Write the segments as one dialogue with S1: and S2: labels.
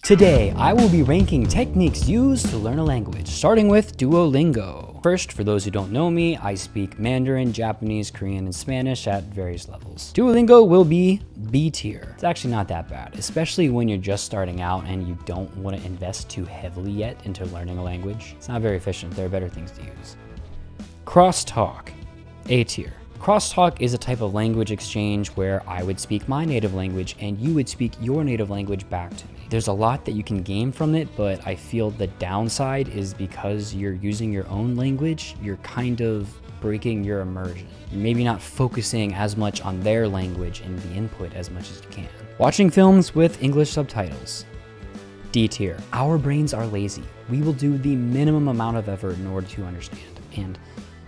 S1: Today, I will be ranking techniques used to learn a language, starting with Duolingo. First, for those who don't know me, I speak Mandarin, Japanese, Korean, and Spanish at various levels. Duolingo will be B tier. It's actually not that bad, especially when you're just starting out and you don't want to invest too heavily yet into learning a language. It's not very efficient. There are better things to use. Crosstalk, A tier. Crosstalk is a type of language exchange where I would speak my native language and you would speak your native language back to me. There's a lot that you can gain from it, but I feel the downside is because you're using your own language, you're kind of breaking your immersion. You're maybe not focusing as much on their language and the input as much as you can. Watching films with English subtitles. D tier. Our brains are lazy. We will do the minimum amount of effort in order to understand. And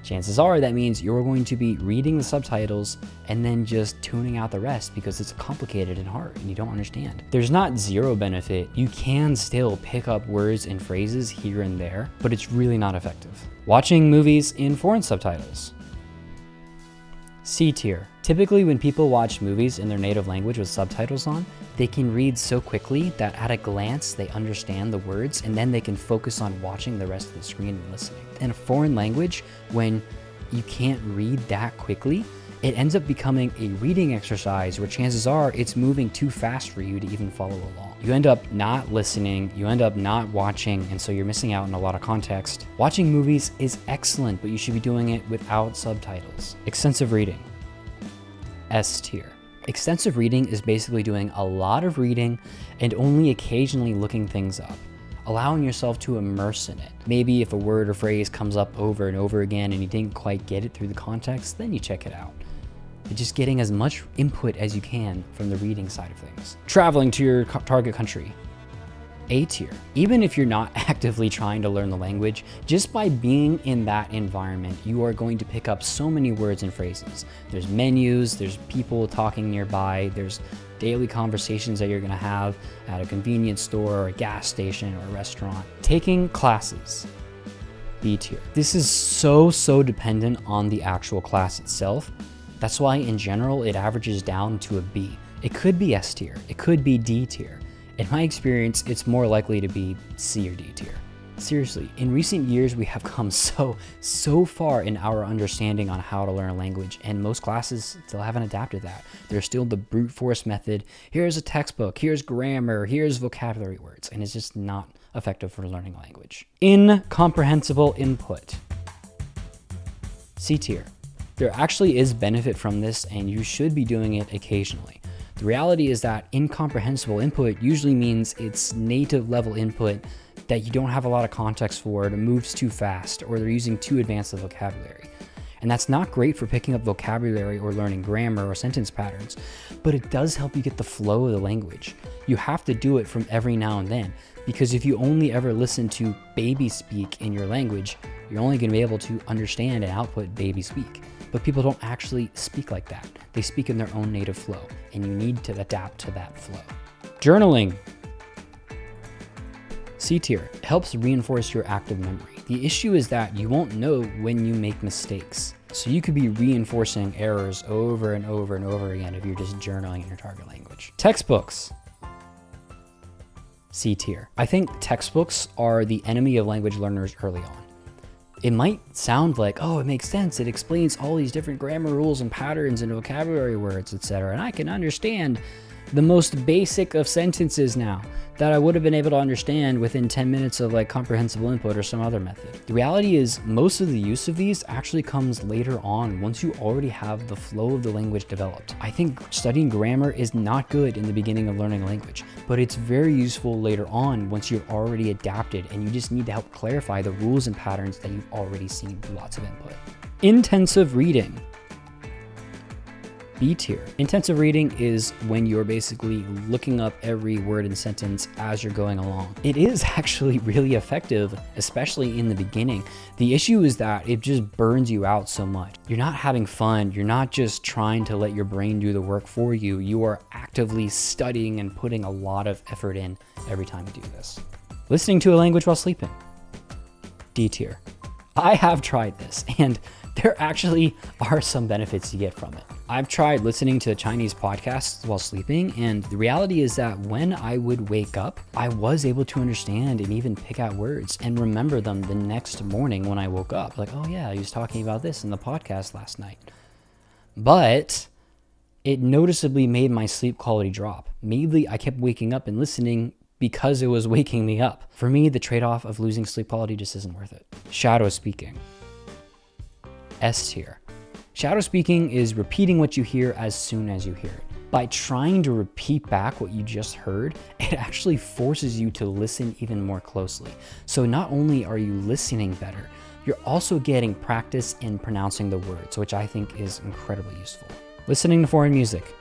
S1: chances are that means you're going to be reading the subtitles and then just tuning out the rest because it's complicated and hard and you don't understand. There's not zero benefit. You can still pick up words and phrases here and there, but it's really not effective. Watching movies in foreign subtitles. C tier. Typically when people watch movies in their native language with subtitles on, they can read so quickly that at a glance they understand the words and then they can focus on watching the rest of the screen and listening. In a foreign language, when you can't read that quickly, it ends up becoming a reading exercise where chances are it's moving too fast for you to even follow along. You end up not listening, you end up not watching, and so you're missing out on a lot of context. Watching movies is excellent, but you should be doing it without subtitles. Extensive reading. S tier. Extensive reading is basically doing a lot of reading and only occasionally looking things up, allowing yourself to immerse in it. Maybe if a word or phrase comes up over and over again and you didn't quite get it through the context, then you check it out. But just getting as much input as you can from the reading side of things. Traveling to your target country. A tier. Even if you're not actively trying to learn the language, just by being in that environment, you are going to pick up so many words and phrases. There's menus, there's people talking nearby, there's daily conversations that you're gonna have at a convenience store or a gas station or a restaurant. Taking classes. B tier. This is so dependent on the actual class itself. That's why in general, it averages down to a B. It could be S tier, it could be D tier. In my experience, it's more likely to be C or D tier. Seriously, in recent years, we have come so far in our understanding on how to learn a language, and most classes still haven't adapted that. There's still the brute force method. Here's a textbook, here's grammar, here's vocabulary words, and it's just not effective for learning a language. Incomprehensible input. C tier. There actually is benefit from this, and you should be doing it occasionally. The reality is that incomprehensible input usually means it's native level input that you don't have a lot of context for, it moves too fast, or they're using too advanced a vocabulary. And that's not great for picking up vocabulary or learning grammar or sentence patterns, but it does help you get the flow of the language. You have to do it from every now and then, because if you only ever listen to baby speak in your language, you're only gonna be able to understand and output baby speak. But people don't actually speak like that. They speak in their own native flow, and you need to adapt to that flow. Journaling. C tier. It helps reinforce your active memory. The issue is that you won't know when you make mistakes. So you could be reinforcing errors over and over and over again if you're just journaling in your target language. Textbooks. C tier. I think textbooks are the enemy of language learners early on. It might sound like, oh, it makes sense. It explains all these different grammar rules and patterns and vocabulary words, etc. And I can understand the most basic of sentences now that I would have been able to understand within 10 minutes of like comprehensible input or some other method. The reality is most of the use of these actually comes later on once you already have the flow of the language developed. I think studying grammar is not good in the beginning of learning a language, but it's very useful later on once you've already adapted and you just need to help clarify the rules and patterns that you've already seen through lots of input. Intensive reading. B tier. Intensive reading is when you're basically looking up every word and sentence as you're going along. It is actually really effective, especially in the beginning. The issue is that it just burns you out so much. You're not having fun. You're not just trying to let your brain do the work for you. You are actively studying and putting a lot of effort in every time you do this. Listening to a language while sleeping. D tier. I have tried this, and there actually are some benefits you get from it. I've tried listening to Chinese podcasts while sleeping, and the reality is that when I would wake up, I was able to understand and even pick out words and remember them the next morning when I woke up. Like, oh yeah, he was talking about this in the podcast last night. But it noticeably made my sleep quality drop. Mainly, I kept waking up and listening because it was waking me up. For me, the trade-off of losing sleep quality just isn't worth it. Shadow speaking. S tier. Shadow speaking is repeating what you hear as soon as you hear it. By trying to repeat back what you just heard, it actually forces you to listen even more closely. So not only are you listening better, you're also getting practice in pronouncing the words, which I think is incredibly useful. Listening to foreign music.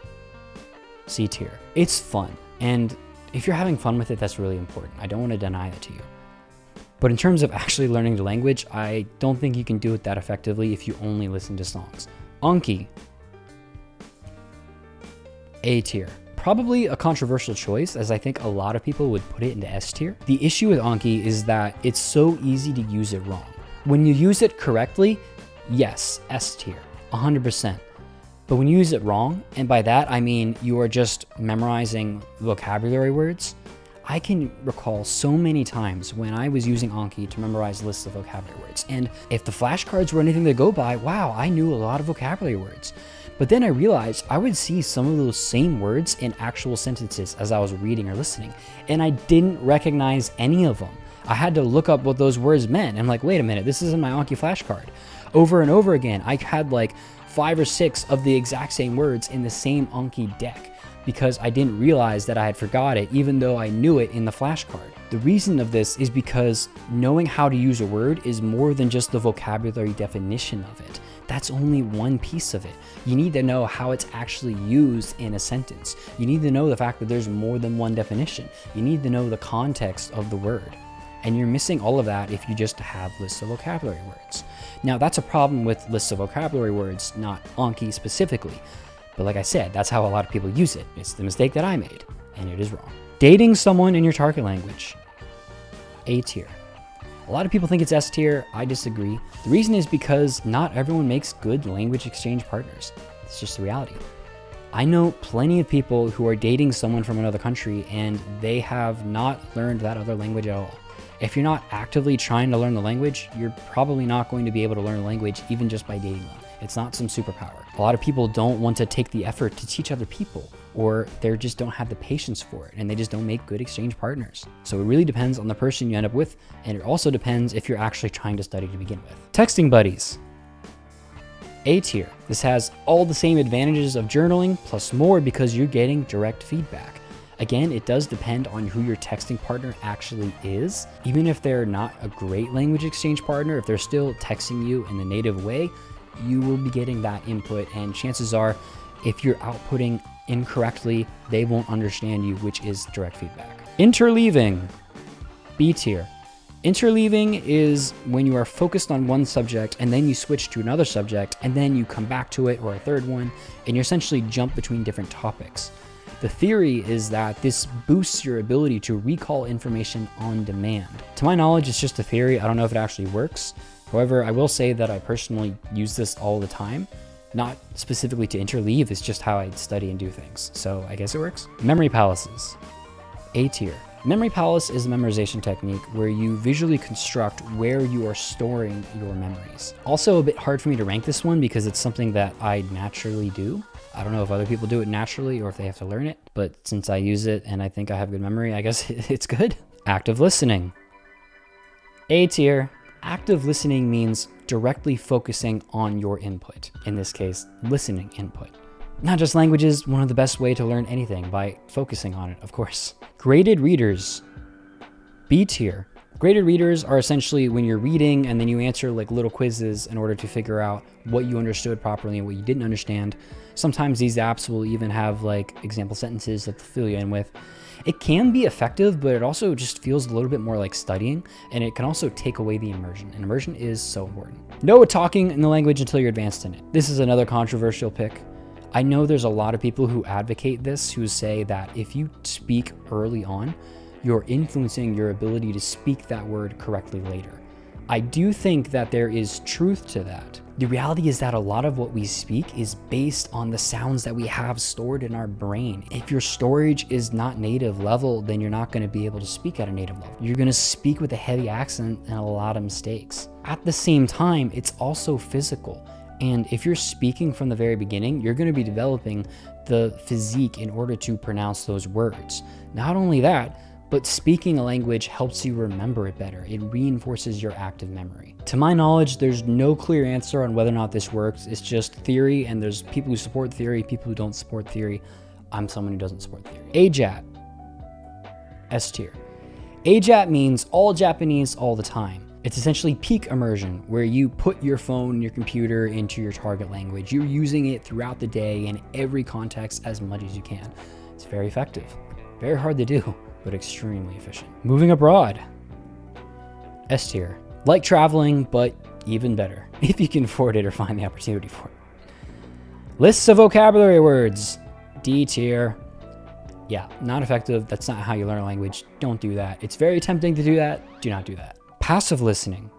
S1: C tier. It's fun, and if you're having fun with it, that's really important. I don't want to deny that to you. But in terms of actually learning the language, I don't think you can do it that effectively if you only listen to songs. Anki. A tier. Probably a controversial choice, as I think a lot of people would put it into S tier. The issue with Anki is that it's so easy to use it wrong. When you use it correctly, yes, S tier, 100%. But when you use it wrong, and by that I mean you are just memorizing vocabulary words, I can recall so many times when I was using Anki to memorize lists of vocabulary words. And if the flashcards were anything to go by, wow, I knew a lot of vocabulary words. But then I realized I would see some of those same words in actual sentences as I was reading or listening, and I didn't recognize any of them. I had to look up what those words meant. I'm like, wait a minute, this isn't my Anki flashcard. Over and over again, I had like 5 or 6 of the exact same words in the same Anki deck, because I didn't realize that I had forgot it, even though I knew it in the flashcard. The reason of this is because knowing how to use a word is more than just the vocabulary definition of it. That's only one piece of it. You need to know how it's actually used in a sentence. You need to know the fact that there's more than one definition. You need to know the context of the word. And you're missing all of that if you just have lists of vocabulary words. Now, that's a problem with lists of vocabulary words, not Anki specifically. But like I said, that's how a lot of people use it. It's the mistake that I made, and it is wrong. Dating someone in your target language. A tier. A lot of people think it's S tier. I disagree. The reason is because not everyone makes good language exchange partners. It's just the reality. I know plenty of people who are dating someone from another country and they have not learned that other language at all. If you're not actively trying to learn the language, you're probably not going to be able to learn the language even just by dating them. It's not some superpower. A lot of people don't want to take the effort to teach other people, or they just don't have the patience for it, and they just don't make good exchange partners. So it really depends on the person you end up with, and it also depends if you're actually trying to study to begin with. Texting buddies. A tier. This has all the same advantages of journaling, plus more because you're getting direct feedback. Again, it does depend on who your texting partner actually is. Even if they're not a great language exchange partner, if they're still texting you in the native way, you will be getting that input, and chances are if you're outputting incorrectly, they won't understand you, which is direct feedback. Interleaving. B tier. Interleaving is when you are focused on one subject and then you switch to another subject and then you come back to it, or a third one, and you essentially jump between different topics. The theory is that this boosts your ability to recall information on demand. To my knowledge, it's just a theory. I don't know if it actually works. However, I will say that I personally use this all the time, not specifically to interleave. It's just how I study and do things. So I guess it works. Memory palaces. A tier. Memory palace is a memorization technique where you visually construct where you are storing your memories. Also a bit hard for me to rank this one because it's something that I naturally do. I don't know if other people do it naturally or if they have to learn it, but since I use it and I think I have good memory, I guess it's good. Active listening. A tier. Active listening means directly focusing on your input. In this case, listening input. Not just languages, one of the best way to learn anything, by focusing on it, of course. Graded readers. B tier. Graded readers are essentially when you're reading and then you answer like little quizzes in order to figure out what you understood properly and what you didn't understand. Sometimes these apps will even have like example sentences that they'll fill you in with. It can be effective, but it also just feels a little bit more like studying, and it can also take away the immersion. And immersion is so important. No talking in the language until you're advanced in it. This is another controversial pick. I know there's a lot of people who advocate this, who say that if you speak early on, you're influencing your ability to speak that word correctly later. I do think that there is truth to that. The reality is that a lot of what we speak is based on the sounds that we have stored in our brain. If your storage is not native level, then you're not going to be able to speak at a native level. You're going to speak with a heavy accent and a lot of mistakes. At the same time, it's also physical. And if you're speaking from the very beginning, you're going to be developing the physique in order to pronounce those words. Not only that, but speaking a language helps you remember it better. It reinforces your active memory. To my knowledge, there's no clear answer on whether or not this works. It's just theory, and there's people who support theory, people who don't support theory. I'm someone who doesn't support theory. AJATT, S tier. AJATT means all Japanese all the time. It's essentially peak immersion, where you put your phone, your computer into your target language. You're using it throughout the day in every context as much as you can. It's very effective, very hard to do, but extremely efficient. Moving abroad, S tier. Like traveling, but even better, if you can afford it or find the opportunity for it. Lists of vocabulary words, D tier. Yeah, not effective. That's not how you learn a language. Don't do that. It's very tempting to do that. Do not do that. Passive listening,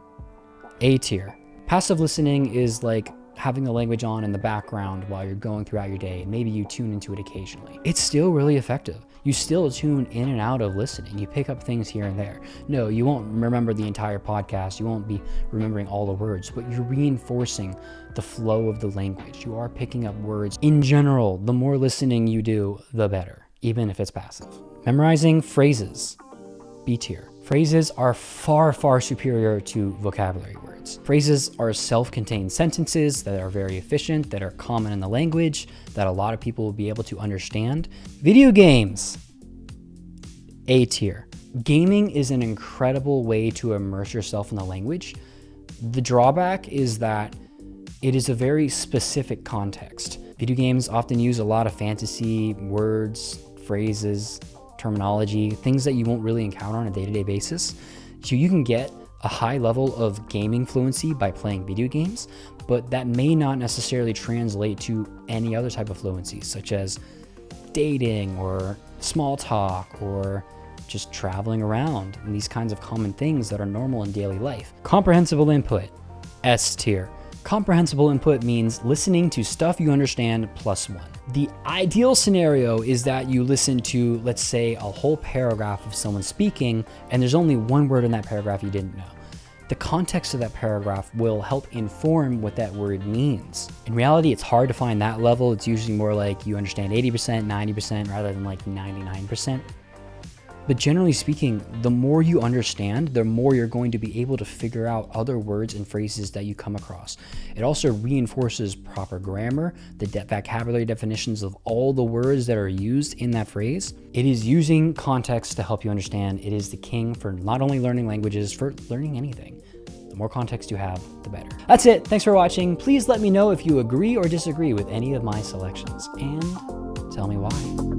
S1: A tier. Passive listening is like having the language on in the background while you're going throughout your day. Maybe you tune into it occasionally. It's still really effective. You still tune in and out of listening. You pick up things here and there. No, you won't remember the entire podcast. You won't be remembering all the words, but you're reinforcing the flow of the language. You are picking up words. In general, the more listening you do, the better, even if it's passive. Memorizing phrases, B tier. Phrases are far, far superior to vocabulary words. Phrases are self-contained sentences that are very efficient, that are common in the language, that a lot of people will be able to understand. Video games, A tier. Gaming is an incredible way to immerse yourself in the language. The drawback is that it is a very specific context. Video games often use a lot of fantasy words, phrases, terminology, things that you won't really encounter on a day-to-day basis. So you can get a high level of gaming fluency by playing video games, but that may not necessarily translate to any other type of fluency, such as dating or small talk or just traveling around, and these kinds of common things that are normal in daily life. Comprehensible input, S tier. Comprehensible input means listening to stuff you understand +1. The ideal scenario is that you listen to, let's say, a whole paragraph of someone speaking, and there's only one word in that paragraph you didn't know. The context of that paragraph will help inform what that word means. In reality, it's hard to find that level. It's usually more like you understand 80%, 90%, rather than like 99%. But generally speaking, the more you understand, the more you're going to be able to figure out other words and phrases that you come across. It also reinforces proper grammar, the vocabulary definitions of all the words that are used in that phrase. It is using context to help you understand. It is the king for not only learning languages, for learning anything. The more context you have, the better. That's it. Thanks for watching. Please let me know if you agree or disagree with any of my selections, and tell me why.